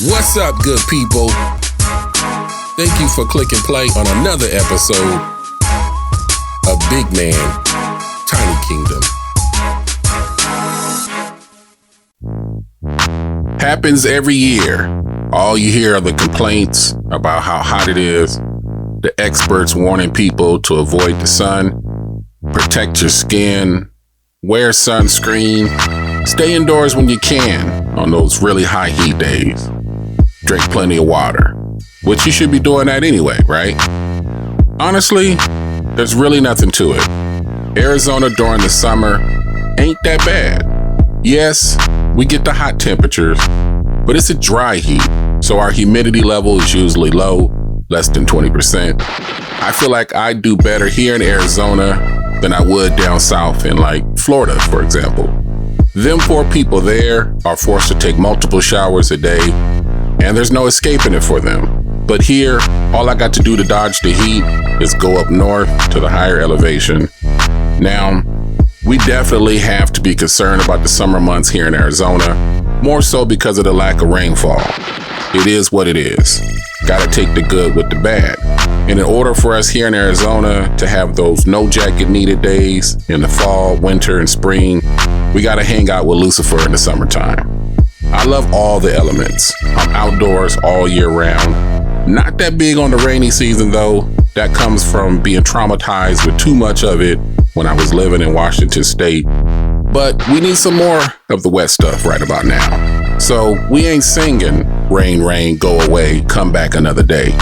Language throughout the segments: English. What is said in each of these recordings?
What's up, good people? Thank you for clicking play on another episode of Big Man, Tiny Kingdom. Happens every year. All you hear are the complaints about how hot it is, the experts warning people to avoid the sun, protect your skin, wear sunscreen, stay indoors when you can on those really high heat days. Drink plenty of water, which you should be doing that anyway, right? Honestly, there's really nothing to it. Arizona during the summer ain't that bad. Yes, we get the hot temperatures, but it's a dry heat, so our humidity level is usually low, less than 20%. I feel like I'd do better here in Arizona than I would down south in like Florida, for example. Them poor people there are forced to take multiple showers a day, and there's no escaping it for them. But here, all I got to do to dodge the heat is go up north to the higher elevation. Now, we definitely have to be concerned about the summer months here in Arizona, more so because of the lack of rainfall. It is what it is. Gotta take the good with the bad. And in order for us here in Arizona to have those no jacket needed days in the fall, winter, and spring, we gotta hang out with Lucifer in the summertime. I love all the elements. I'm outdoors all year round. Not that big on the rainy season though. That comes from being traumatized with too much of it when I was living in Washington State. But we need some more of the wet stuff right about now. So we ain't singing, rain, rain, go away, come back another day.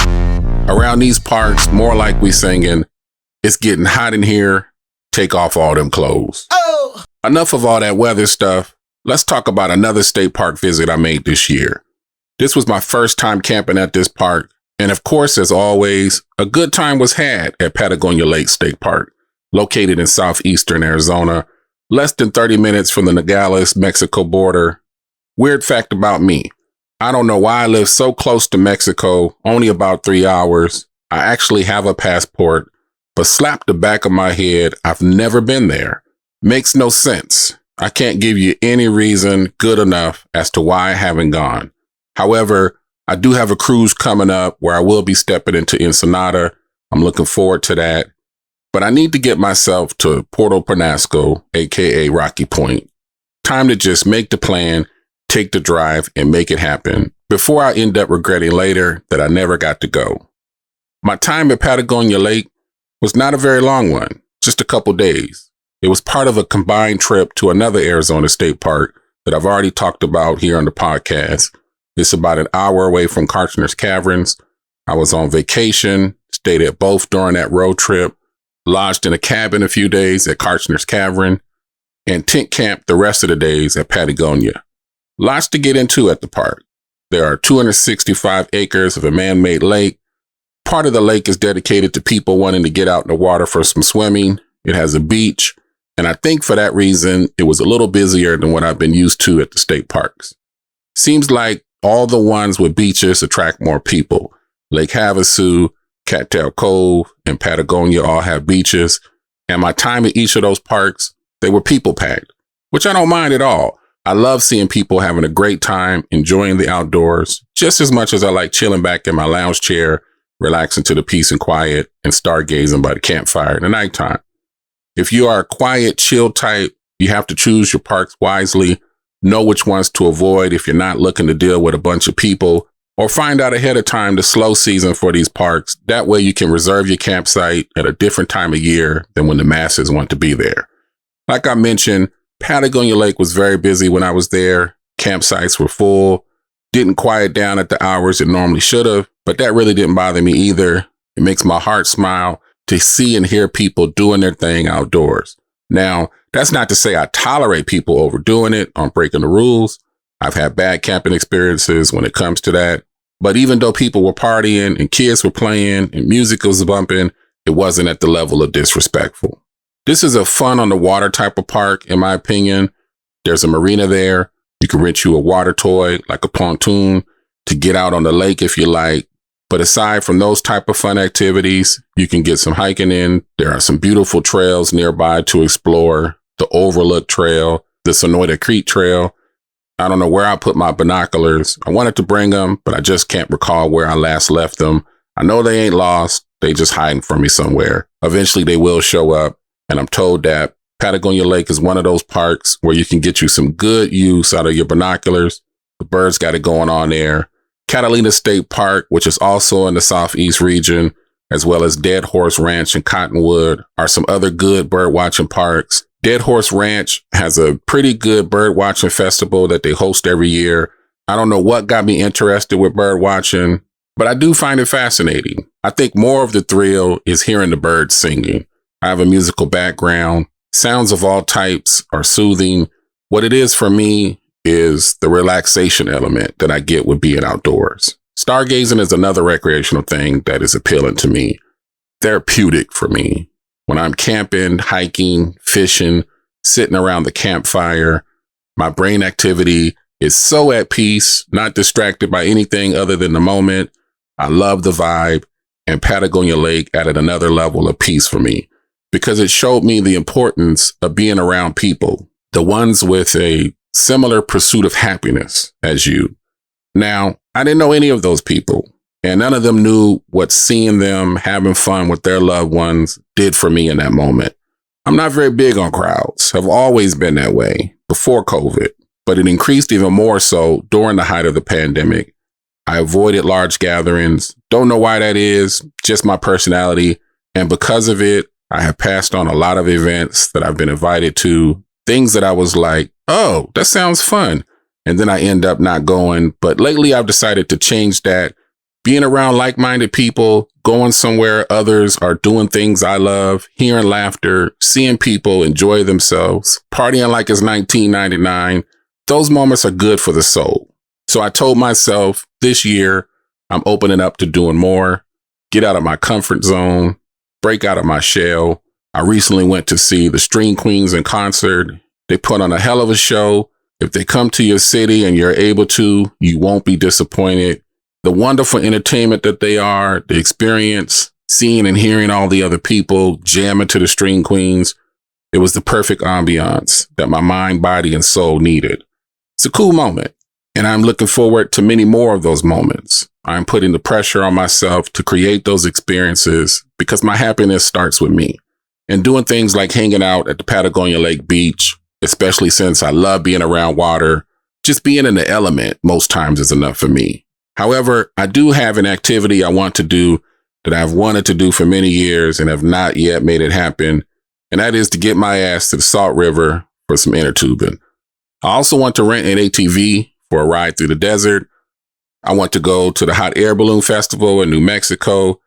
Around these parks, more like we singing, it's getting hot in here, take off all them clothes. Oh! Enough of all that weather stuff. Let's talk about another state park visit I made this year. This was my first time camping at this park. And of course, as always, a good time was had at Patagonia Lake State Park, located in southeastern Arizona, less than 30 minutes from the Nogales, Mexico border. Weird fact about me. I don't know why I live so close to Mexico, only about 3 hours. I actually have a passport, but slap the back of my head, I've never been there. Makes no sense. I can't give you any reason good enough as to why I haven't gone. However, I do have a cruise coming up where I will be stepping into Ensenada. I'm looking forward to that. But I need to get myself to Puerto Penasco, aka Rocky Point. Time to just make the plan, take the drive, and make it happen before I end up regretting later that I never got to go. My time at Patagonia Lake was not a very long one, just a couple days. It was part of a combined trip to another Arizona state park that I've already talked about here on the podcast. It's about an hour away from Kartchner's Caverns. I was on vacation, stayed at both during that road trip, lodged in a cabin a few days at Kartchner's Cavern, and tent camped the rest of the days at Patagonia. Lots to get into at the park. There are 265 acres of a man-made lake. Part of the lake is dedicated to people wanting to get out in the water for some swimming. It has a beach. And I think for that reason, it was a little busier than what I've been used to at the state parks. Seems like all the ones with beaches attract more people. Lake Havasu, Cattail Cove, and Patagonia all have beaches. And my time at each of those parks, they were people packed, which I don't mind at all. I love seeing people having a great time, enjoying the outdoors, just as much as I like chilling back in my lounge chair, relaxing to the peace and quiet, and stargazing by the campfire in the nighttime. If you are a quiet, chill type, you have to choose your parks wisely, know which ones to avoid if you're not looking to deal with a bunch of people, or find out ahead of time the slow season for these parks. That way you can reserve your campsite at a different time of year than when the masses want to be there. Like I mentioned, Patagonia Lake was very busy when I was there. Campsites were full, didn't quiet down at the hours it normally should have, but that really didn't bother me either. It makes my heart smile to see and hear people doing their thing outdoors. Now, that's not to say I tolerate people overdoing it or breaking the rules. I've had bad camping experiences when it comes to that. But even though people were partying and kids were playing and music was bumping, it wasn't at the level of disrespectful. This is a fun on the water type of park, in my opinion. There's a marina there. You can rent you a water toy, like a pontoon, to get out on the lake if you like. But aside from those type of fun activities, you can get some hiking in. There are some beautiful trails nearby to explore. The Overlook Trail, the Sonoyta Creek Trail. I don't know where I put my binoculars. I wanted to bring them, but I just can't recall where I last left them. I know they ain't lost. They just hiding from me somewhere. Eventually they will show up, and I'm told that Patagonia Lake is one of those parks where you can get you some good use out of your binoculars. The birds got it going on there. Catalina State Park, which is also in the Southeast region, as well as Dead Horse Ranch and Cottonwood, are some other good bird watching parks. Dead Horse Ranch has a pretty good bird watching festival that they host every year. I don't know what got me interested with bird watching, but I do find it fascinating. I think more of the thrill is hearing the birds singing. I have a musical background. Sounds of all types are soothing. What it is for me is the relaxation element that I get with being outdoors. Stargazing is another recreational thing that is appealing to me. Therapeutic for me. When I'm camping, hiking, fishing, sitting around the campfire, my brain activity is so at peace, not distracted by anything other than the moment. I love the vibe, and Patagonia Lake added another level of peace for me because it showed me the importance of being around people, the ones with a similar pursuit of happiness as you. Now, I didn't know any of those people, and none of them knew what seeing them having fun with their loved ones did for me in that moment. I'm not very big on crowds. I've always been that way before COVID, but it increased even more so during the height of the pandemic. I avoided large gatherings. Don't know why that is, just my personality. And because of it, I have passed on a lot of events that I've been invited to, things that I was like, oh, that sounds fun. And then I end up not going. But lately I've decided to change that. Being around like-minded people, going somewhere others are doing things I love, hearing laughter, seeing people enjoy themselves, partying like it's 1999. Those moments are good for the soul. So I told myself this year, I'm opening up to doing more, get out of my comfort zone, break out of my shell. I recently went to see the String Queens in concert. They put on a hell of a show. If they come to your city and you're able to, you won't be disappointed. The wonderful entertainment that they are, the experience, seeing and hearing all the other people jamming to the String Queens, it was the perfect ambiance that my mind, body, and soul needed. It's a cool moment, and I'm looking forward to many more of those moments. I'm putting the pressure on myself to create those experiences because my happiness starts with me. And doing things like hanging out at the Patagonia Lake beach, especially since I love being around water, just being in the element most times is enough for me. However, I do have an activity I want to do that I've wanted to do for many years and have not yet made it happen, and that is to get my ass to the Salt River for some inner tubing. I also want to rent an ATV for a ride through the desert. I want to go to the Hot Air Balloon Festival in New Mexico.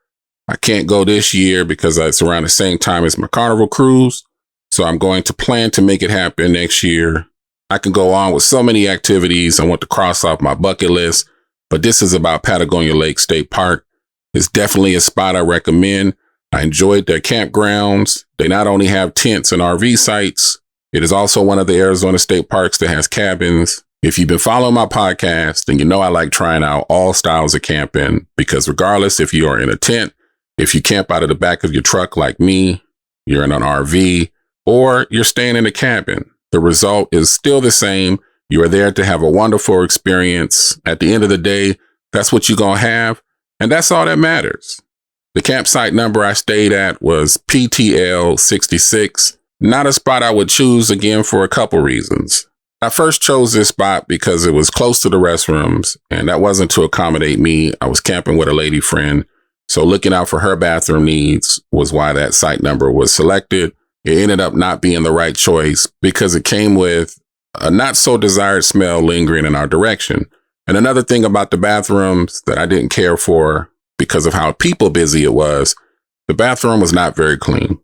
I can't go this year because it's around the same time as my Carnival cruise, so I'm going to plan to make it happen next year. I can go on with so many activities I want to cross off my bucket list, but this is about Patagonia Lake State Park. It's definitely a spot I recommend. I enjoyed their campgrounds. They not only have tents and RV sites, it is also one of the Arizona state parks that has cabins. If you've been following my podcast, then you know I like trying out all styles of camping because regardless if you are in a tent, if you camp out of the back of your truck like me, you're in an RV, or you're staying in a cabin, the result is still the same. You are there to have a wonderful experience. At the end of the day, that's what you're going to have, and that's all that matters. The campsite number I stayed at was PTL66, not a spot I would choose again for a couple reasons. I first chose this spot because it was close to the restrooms, and that wasn't to accommodate me. I was camping with a lady friend, so looking out for her bathroom needs was why that site number was selected. It ended up not being the right choice because it came with a not so desired smell lingering in our direction. And another thing about the bathrooms that I didn't care for because of how people busy it was, the bathroom was not very clean.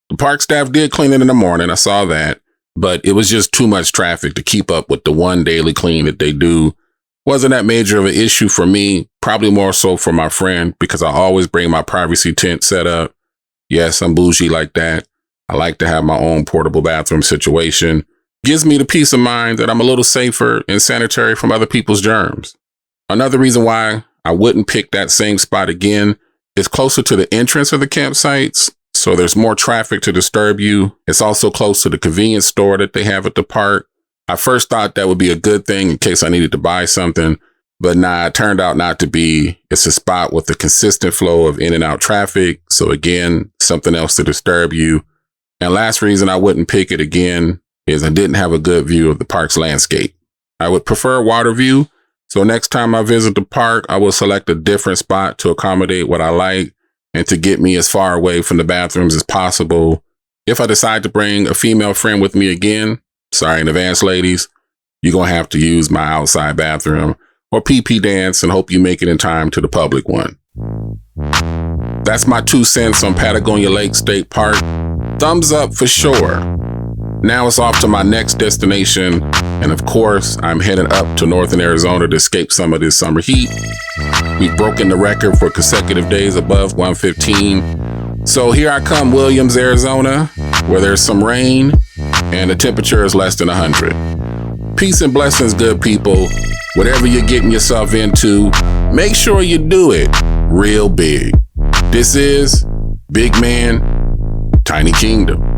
The park staff did clean it in the morning. I saw that, but it was just too much traffic to keep up with the one daily clean that they do. Wasn't that major of an issue for me, probably more so for my friend because I always bring my privacy tent set up. Yes, I'm bougie like that. I like to have my own portable bathroom situation. Gives me the peace of mind that I'm a little safer and sanitary from other people's germs. Another reason why I wouldn't pick that same spot again is closer to the entrance of the campsites, so there's more traffic to disturb you. It's also close to the convenience store that they have at the park. I first thought that would be a good thing in case I needed to buy something, but nah, it turned out not to be. It's a spot with a consistent flow of in and out traffic. So again, something else to disturb you. And last reason I wouldn't pick it again is I didn't have a good view of the park's landscape. I would prefer water view. So next time I visit the park, I will select a different spot to accommodate what I like and to get me as far away from the bathrooms as possible. If I decide to bring a female friend with me again, sorry in advance, ladies, you're going to have to use my outside bathroom or pee dance and hope you make it in time to the public one. That's my 2 cents on Patagonia Lake State Park. Thumbs up for sure. Now it's off to my next destination. And of course, I'm heading up to northern Arizona to escape some of this summer heat. We've broken the record for consecutive days above 115. So here I come, Williams, Arizona, where there's some rain and the temperature is less than 100. Peace and blessings, good people. Whatever you're getting yourself into, make sure you do it real big. This is Big Man, Tiny Kingdom.